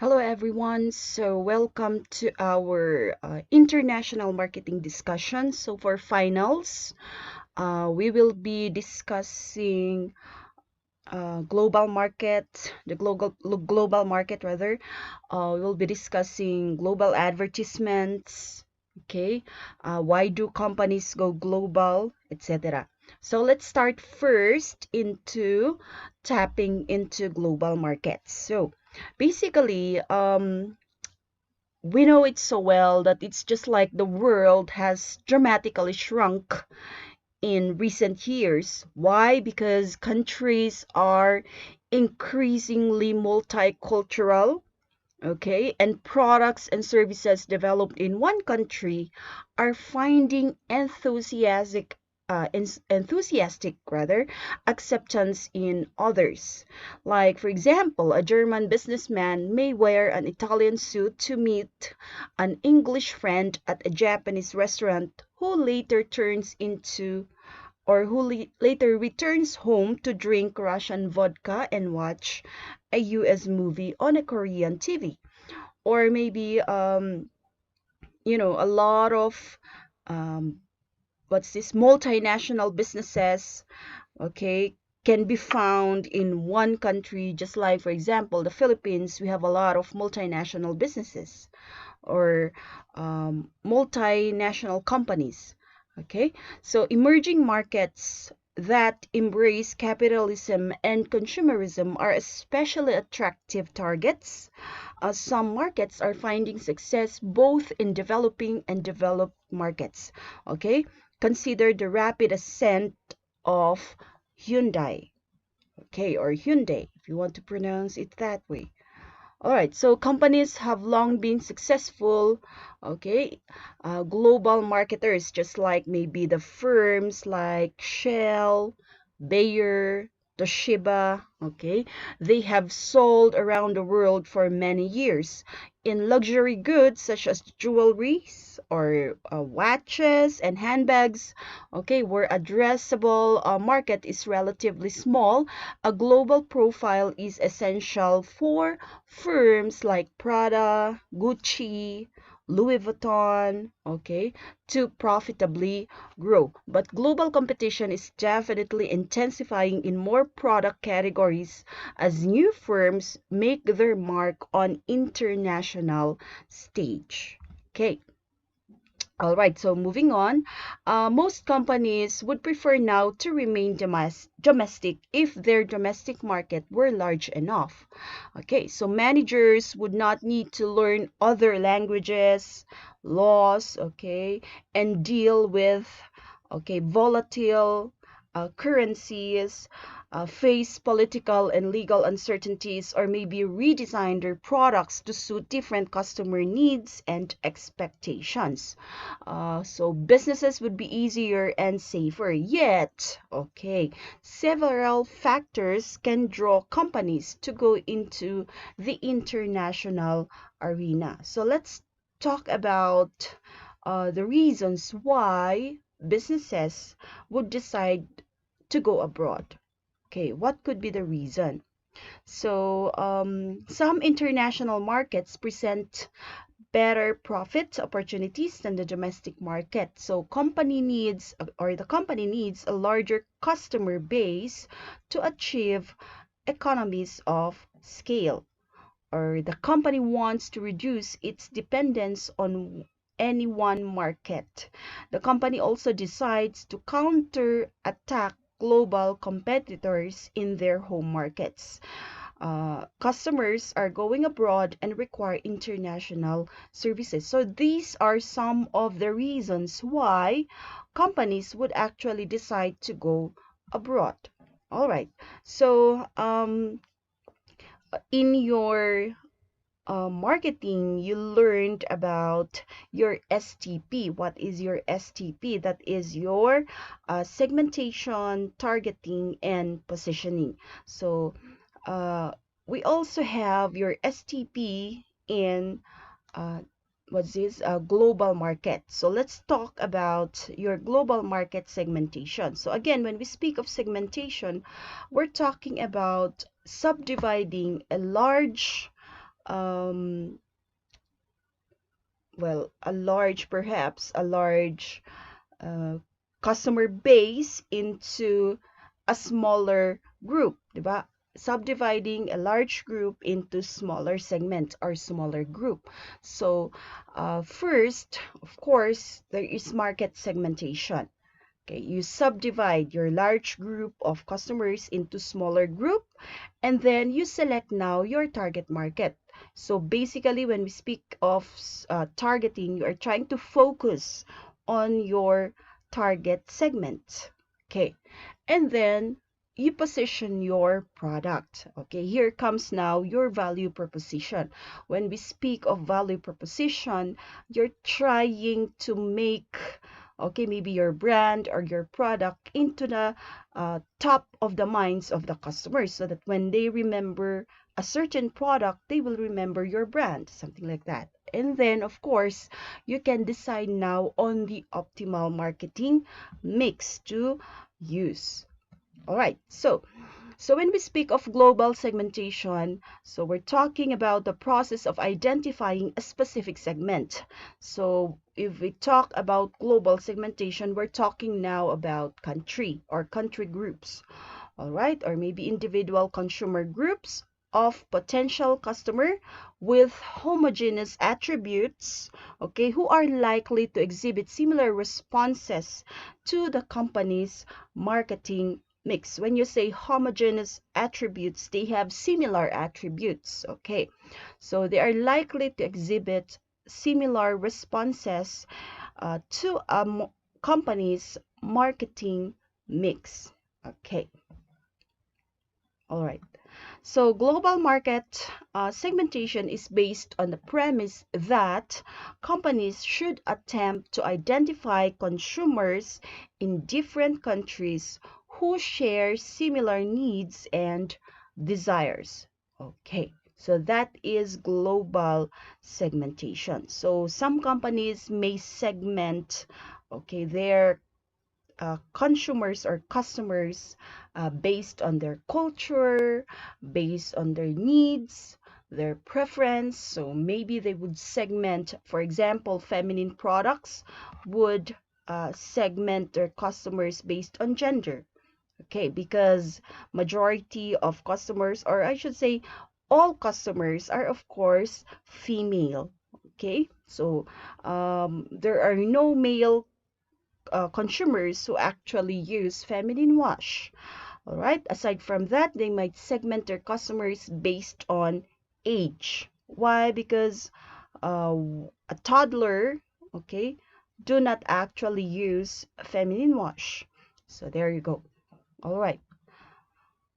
Hello everyone. So welcome to our international marketing discussion. So for finals, we will be discussing global market, the global market rather. We will be discussing global advertisements. Okay, why do companies go global, etc. So let's start first into tapping into global markets. So basically, we know it so well that it's just like the world has dramatically shrunk in recent years. Why? Because countries are increasingly multicultural, okay, and products and services developed in one country are finding enthusiastic rather acceptance in others. Like for example, a German businessman may wear an Italian suit to meet an English friend at a Japanese restaurant who later turns into or who later returns home to drink Russian vodka and watch a US movie on a Korean TV. Or maybe a lot of um what's this multinational businesses, okay, can be found in one country, just like for example the Philippines. We have a lot of multinational businesses or multinational companies. Okay, so emerging markets that embrace capitalism and consumerism are especially attractive targets. Some markets are finding success both in developing and developed markets. Okay, consider the rapid ascent of Hyundai. Okay, or Hyundai, if you want to pronounce it that way. All right, so companies have long been successful, okay, global marketers, just like maybe the firms like Shell, Bayer, Toshiba, okay, they have sold around the world for many years in luxury goods such as jewelries or watches and handbags, okay, where addressable market is relatively small. A global profile is essential for firms like Prada, Gucci, Louis Vuitton, okay, to profitably grow. But global competition is definitely intensifying in more product categories as new firms make their mark on international stage. Okay. All right, so moving on, most companies would prefer now to remain domestic if their domestic market were large enough. Okay, so managers would not need to learn other languages, laws, okay, and deal with, okay, volatile currencies, face political and legal uncertainties, or maybe redesign their products to suit different customer needs and expectations. So businesses would be easier and safer. Yet, okay, several factors can draw companies to go into the international arena. So let's talk about the reasons why businesses would decide to go abroad. Okay, what could be the reason? So, some international markets present better profit opportunities than the domestic market. So the company needs a larger customer base to achieve economies of scale, or the company wants to reduce its dependence on any one market. The company also decides to counter attack global competitors in their home markets. Customers are going abroad and require international services. So these are some of the reasons why companies would actually decide to go abroad. All right. So in your marketing, you learned about your STP. What is your STP? That is your segmentation, targeting, and positioning. So uh, we also have your STP in uh, what's this global market. So let's talk about your global market segmentation. So again, when we speak of segmentation, we're talking about subdividing a large um, well, perhaps a large uh, customer base into a smaller group, diba? Subdividing a large group into smaller segments or smaller group. So, first, of course, there is market segmentation. Okay, you subdivide your large group of customers into smaller group, and then you select now your target market. So basically, when we speak of targeting, you are trying to focus on your target segment. Okay, and then you position your product. Okay, here comes now your value proposition. When we speak of value proposition, you're trying to make, okay, maybe your brand or your product into the top of the minds of the customers, so that when they remember a certain product, they will remember your brand, something like that. And then, of course, you can decide now on the optimal marketing mix to use. All right, so when we speak of global segmentation, so we're talking about the process of identifying a specific segment. So if we talk about global segmentation, we're talking now about country or country groups, all right, or maybe individual consumer groups of potential customer with homogeneous attributes, okay, who are likely to exhibit similar responses to the company's marketing mix. When you say homogeneous attributes, they have similar attributes, okay, so they are likely to exhibit similar responses to a company's marketing mix. Okay, all right. So global market segmentation is based on the premise that companies should attempt to identify consumers in different countries who share similar needs and desires. Okay, so that is global segmentation. So some companies may segment, okay, their consumers or customers based on their culture, based on their needs, their preference. So maybe they would segment, for example, feminine products would segment their customers based on gender. Okay, because majority of customers, or I should say all customers, are of course female. Okay, so there are no male consumers who actually use feminine wash. All right. Aside from that, they might segment their customers based on age. Why? Because uh, a toddler, okay, do not actually use feminine wash. So there you go. All right.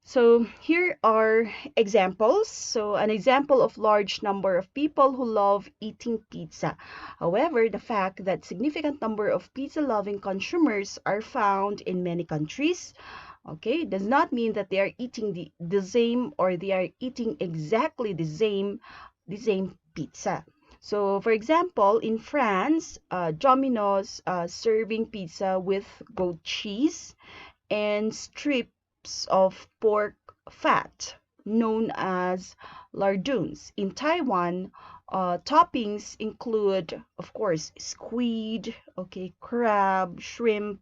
So here are examples. So an example of large number of people who love eating pizza. However, the fact that significant number of pizza-loving consumers are found in many countries, okay, does not mean that they are eating the same, or they are eating exactly the same pizza. So, for example, in France, Domino's serving pizza with goat cheese and strips of pork fat known as lardons. In Taiwan, toppings include, of course, squid, okay, crab, shrimp,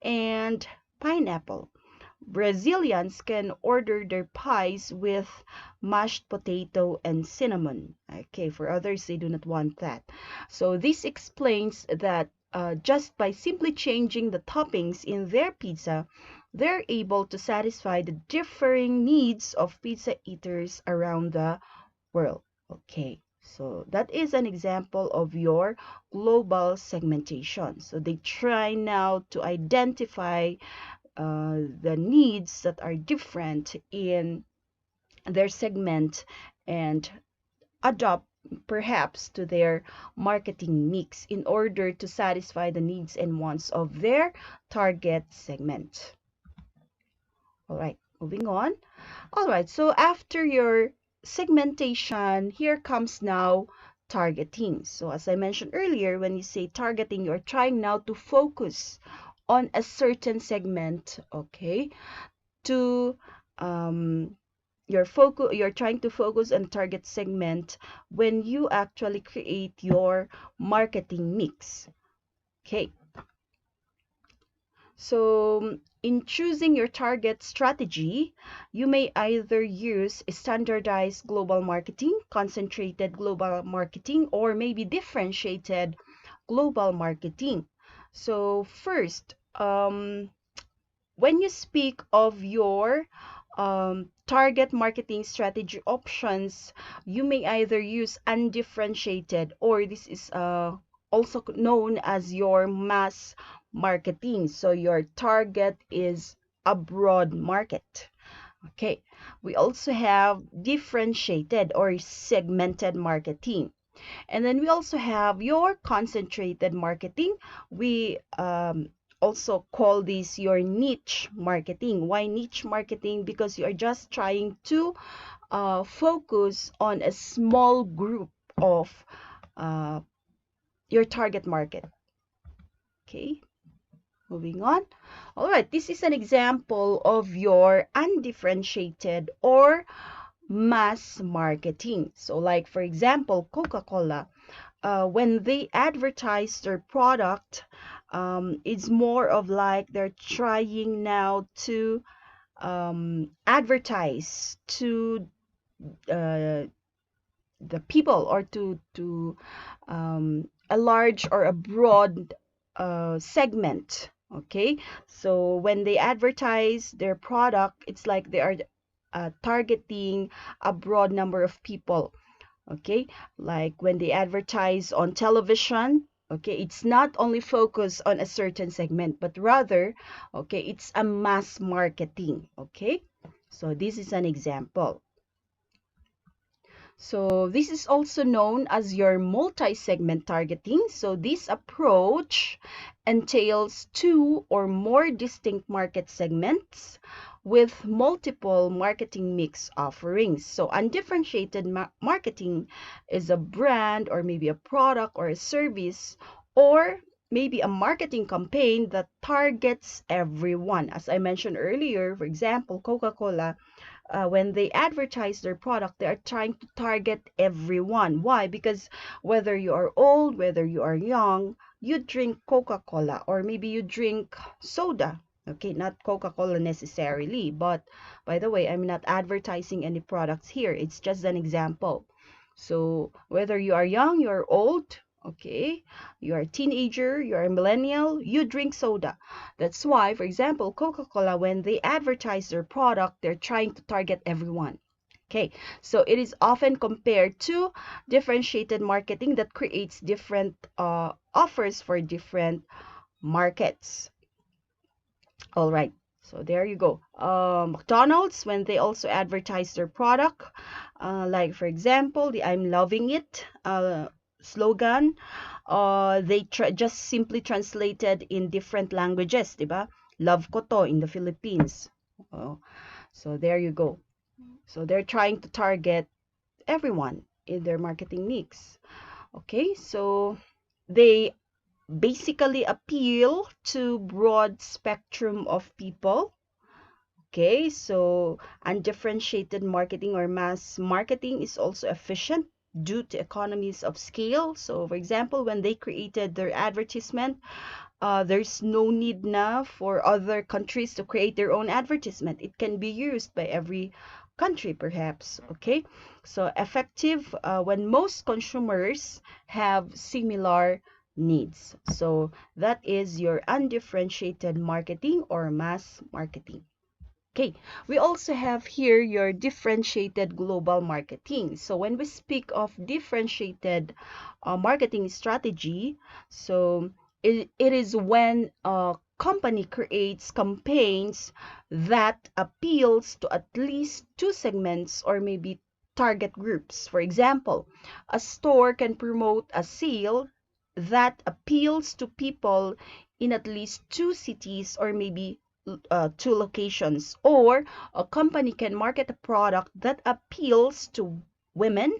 and pineapple. Brazilians can order their pies with mashed potato and cinnamon. Okay, for others, they do not want that. So this explains that just by simply changing the toppings in their pizza, they're able to satisfy the differing needs of pizza eaters around the world. Okay, so that is an example of your global segmentation. So they try now to identify the needs that are different in their segment and adopt perhaps to their marketing mix in order to satisfy the needs and wants of their target segment. All right, moving on. All right, so after your segmentation, here comes now targeting. So as I mentioned earlier, when you say targeting, you're trying now to focus on a certain segment, okay, to um, you're trying to focus on target segment when you actually create your marketing mix. Okay, so in choosing your target strategy, you may either use standardized global marketing, concentrated global marketing, or maybe differentiated global marketing. So first, when you speak of your target marketing strategy options, you may either use undifferentiated, or this is also known as your mass marketing. So your target is a broad market. Okay, we also have differentiated or segmented marketing. And then we also have your concentrated marketing. We also call this your niche marketing. Why niche marketing? Because you are just trying to focus on a small group of uh, your target market. Okay, moving on. All right, this is an example of your undifferentiated or mass marketing. So like for example, Coca-Cola, when they advertise their product, it's more of like they're trying now to advertise to uh, the people, or to a large or a broad segment. Okay, so when they advertise their product, it's like they are targeting a broad number of people. Okay, like when they advertise on television, okay, it's not only focused on a certain segment, but rather, okay, it's a mass marketing. Okay, so this is an example. So this is also known as your multi-segment targeting. So this approach entails two or more distinct market segments with multiple marketing mix offerings. So undifferentiated marketing is a brand or maybe a product or a service, or maybe a marketing campaign that targets everyone. As I mentioned earlier, for example, Coca-Cola, when they advertise their product, they are trying to target everyone. Why? Because whether you are old, whether you are young, you drink Coca-Cola, or maybe you drink soda. Okay, not Coca-Cola necessarily, but by the way, I'm not advertising any products here. It's just an example. So whether you are young, you are old, okay, you are a teenager, you are a millennial, you drink soda. That's why, for example, Coca-Cola, when they advertise their product, they're trying to target everyone. Okay, so it is often compared to differentiated marketing that creates different offers for different markets. All right, so there you go. McDonald's, when they also advertise their product, like for example, the "I'm loving it" slogan, they just simply translated in different languages, diba? Love ko to in the Philippines. Oh, so there you go. So they're trying to target everyone in their marketing mix. Okay, so they basically appeal to broad spectrum of people. Okay, so undifferentiated marketing or mass marketing is also efficient due to economies of scale. So for example, when they created their advertisement, there's no need now for other countries to create their own advertisement. It can be used by every country perhaps. Okay, so effective when most consumers have similar needs. So that is your undifferentiated marketing or mass marketing. Okay, we also have here your differentiated global marketing. So when we speak of differentiated marketing strategy, so it is when a company creates campaigns that appeals to at least two segments or maybe target groups. For example, a store can promote a sale that appeals to people in at least two cities or maybe two locations, or a company can market a product that appeals to women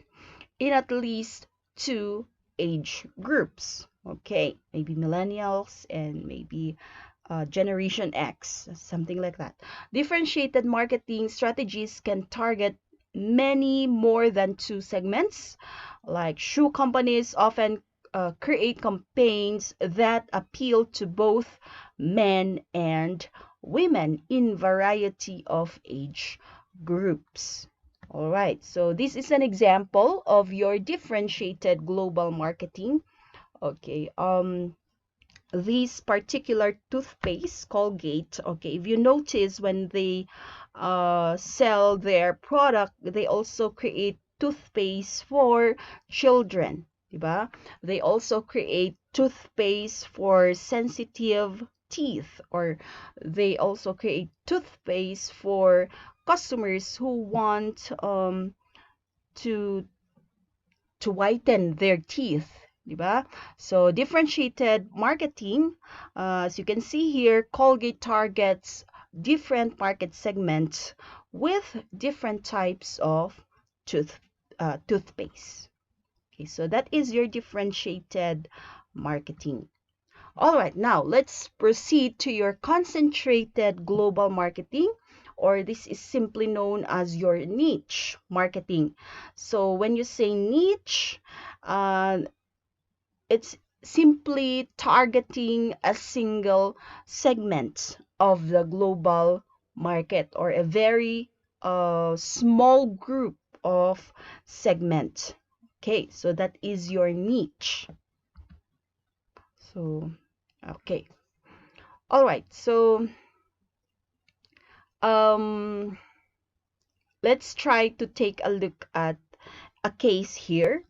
in at least two age groups. Okay, maybe millennials and maybe Generation X, something like that. Differentiated marketing strategies can target many more than two segments. Like shoe companies often create campaigns that appeal to both men and women in variety of age groups. All right, so this is an example of your differentiated global marketing. Okay, this particular toothpaste, Colgate, okay, if you notice when they sell their product, they also create toothpaste for children, diba? They also create toothpaste for sensitive teeth, or they also create toothpaste for customers who want to whiten their teeth, diba? So differentiated marketing, as you can see here, Colgate targets different market segments with different types of toothpaste. Okay, so that is your differentiated marketing. All right, now let's proceed to your concentrated global marketing, or this is simply known as your niche marketing. So when you say niche, uh, it's simply targeting a single segment of the global market, or a very small group of segment. Okay, so that is your niche. So, okay. All right, so um, let's try to take a look at a case here.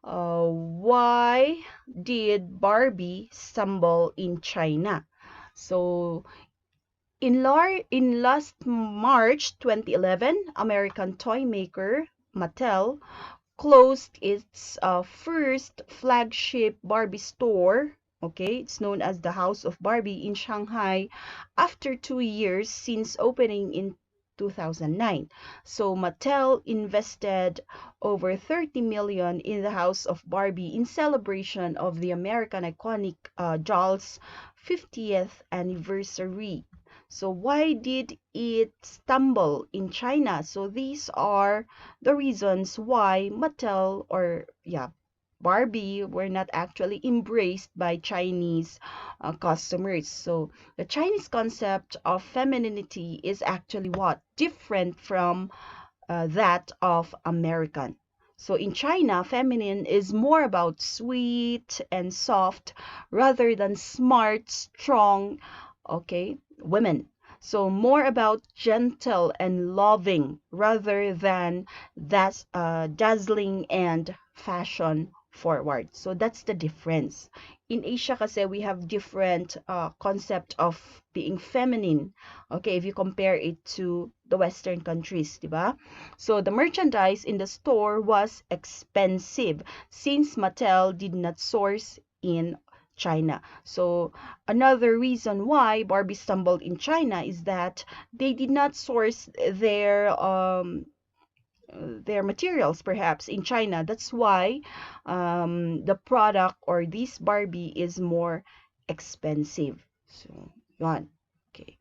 Why did Barbie stumble in China? So, in last March 2011, American toy maker Mattel closed its first flagship Barbie store. Okay, it's known as the House of Barbie in Shanghai after 2 years since opening in 2009. So Mattel invested over 30 million in the House of Barbie in celebration of the American iconic doll's 50th anniversary. So why did it stumble in China? So these are the reasons why Mattel, or yeah, Barbie were not actually embraced by Chinese customers. So the Chinese concept of femininity is actually what? Different from that of American. So in China, feminine is more about sweet and soft rather than smart, strong, okay, women. So more about gentle and loving rather than that dazzling and fashion forward. So that's the difference. In Asia kasi we have different concept of being feminine. Okay, if you compare it to the Western countries, diba? So the merchandise in the store was expensive since Mattel did not source in China. So another reason why Barbie stumbled in China is that they did not source their materials perhaps in China. That's why the product or this Barbie is more expensive. So, yun. Okay.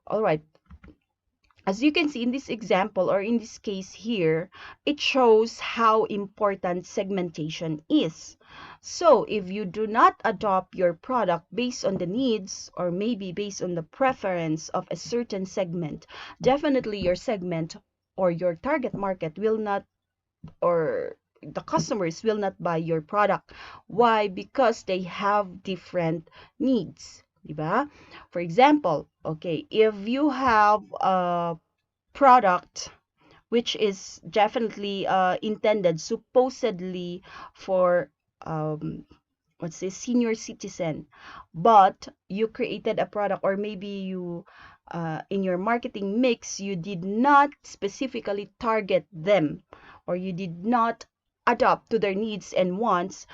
All right. As you can see in this example, or in this case here, it shows how important segmentation is. So if you do not adopt your product based on the needs, or maybe based on the preference of a certain segment, definitely your segment or your target market will not, or the customers will not buy your product. Why? Because they have different needs. Diba? For example, okay, if you have a product which is definitely intended supposedly for what's this, senior citizen, but you created a product, or maybe you in your marketing mix you did not specifically target them, or you did not adapt to their needs and wants,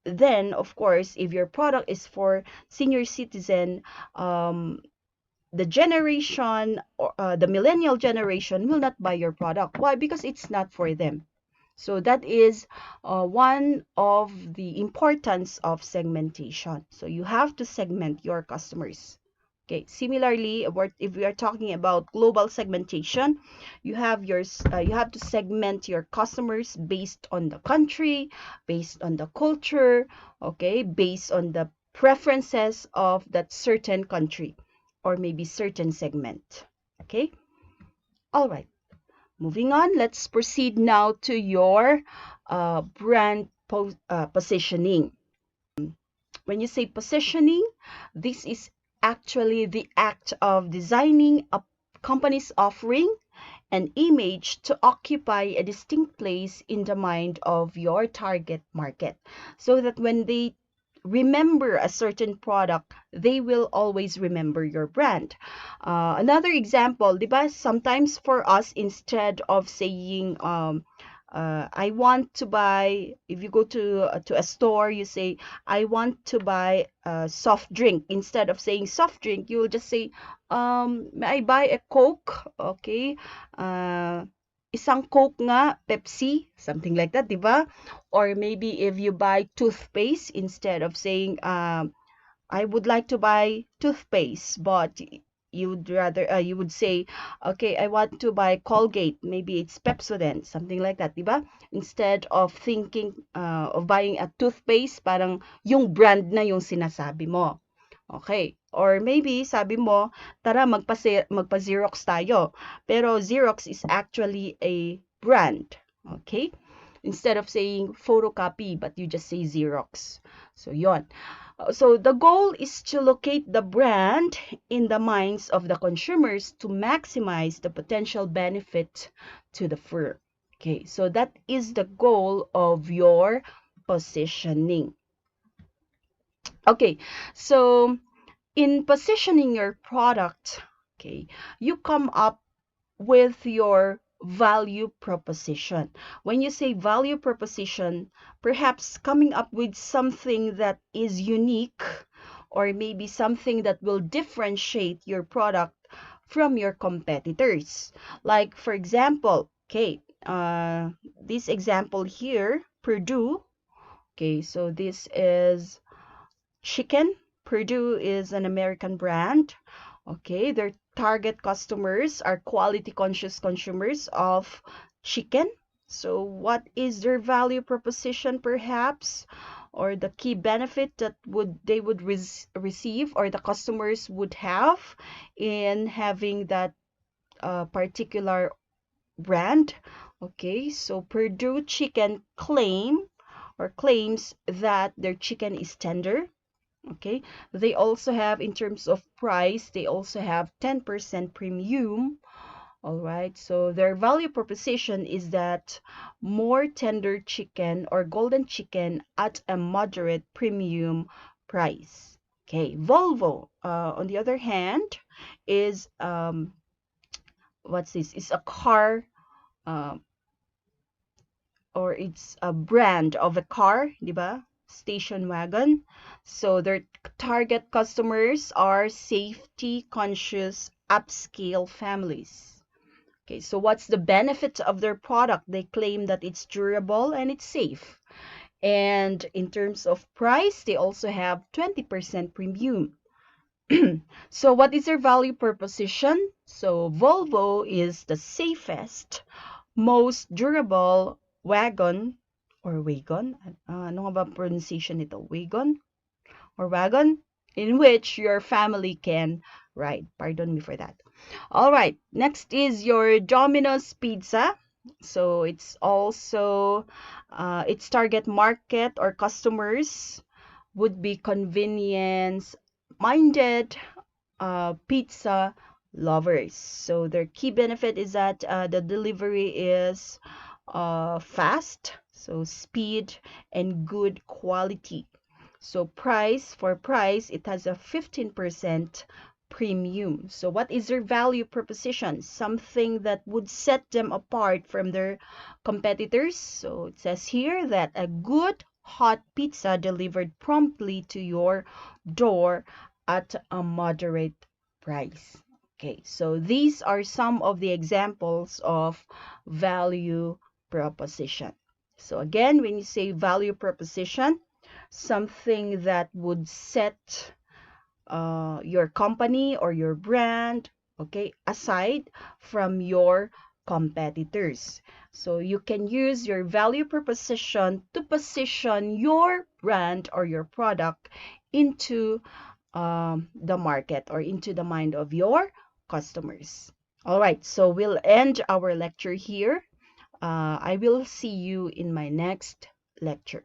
then of course if your product is for senior citizen, the generation, or the millennial generation will not buy your product. Why? Because it's not for them. So that is one of the importance of segmentation. So you have to segment your customers. Okay, similarly, if we are talking about global segmentation, you have you have to segment your customers based on the country, based on the culture, okay, based on the preferences of that certain country or maybe certain segment. Okay, all right. Moving on, let's proceed now to your positioning. When you say positioning, this is actually the act of designing a company's offering and image to occupy a distinct place in the mind of your target market so that when they remember a certain product, they will always remember your brand. Another example, diba, sometimes for us, instead of saying, I want to buy, if you go to a store, you say, I want to buy a soft drink. Instead of saying soft drink, you will just say, may I buy a Coke? Okay. Uh, isang Coke nga, Pepsi, something like that, diba? Or maybe if you buy toothpaste, instead of saying, I would like to buy toothpaste, but you would rather, you would say, okay, I want to buy Colgate, maybe it's Pepsodent, something like that, diba? Instead of thinking of buying a toothpaste, parang yung brand na yung sinasabi mo. Okay. Or maybe sabi mo, tara magpa-Xerox tayo. Pero Xerox is actually a brand. Okay? Instead of saying photocopy, but you just say Xerox. So yon. So the goal is to locate the brand in the minds of the consumers to maximize the potential benefit to the firm. Okay, so that is the goal of your positioning. Okay, so in positioning your product, okay, you come up with your value proposition. When you say value proposition, perhaps coming up with something that is unique or maybe something that will differentiate your product from your competitors. Like, for example, okay, this example here, Purdue. Okay, so this is chicken. Purdue is an American brand. Okay, their target customers are quality conscious consumers of chicken. So what is their value proposition perhaps, or the key benefit that they would receive or the customers would have in having that particular brand? Okay, so Purdue Chicken claims that their chicken is tender. Okay, they also have, in terms of price, they also have 10% premium. All right, so their value proposition is that more tender chicken or golden chicken at a moderate premium price. Okay, Volvo, on the other hand, is what's this? It's a car, uh, or it's a brand of a car, diba? Station wagon. So their target customers are safety conscious upscale families. Okay, so what's the benefit of their product? They claim that it's durable and it's safe. And in terms of price, they also have 20% premium. So what is their value proposition? So Volvo is the safest, most durable wagon or wagon. Ano nga ba pronunciation nito? Wagon or wagon in which your family can ride. Pardon me for that. All right, next is your Domino's Pizza. So it's also its target market or customers would be convenience minded pizza lovers. So their key benefit is that the delivery is fast, so speed and good quality. So price, it has a 15% premium. So what is their value proposition? Something that would set them apart from their competitors. So it says here that a good hot pizza delivered promptly to your door at a moderate price. Okay, so these are some of the examples of value proposition. So again, when you say value proposition, something that would set your company or your brand, okay, aside from your competitors. So you can use your value proposition to position your brand or your product into the market or into the mind of your customers. All right, so we'll end our lecture here. I will see you in my next lecture.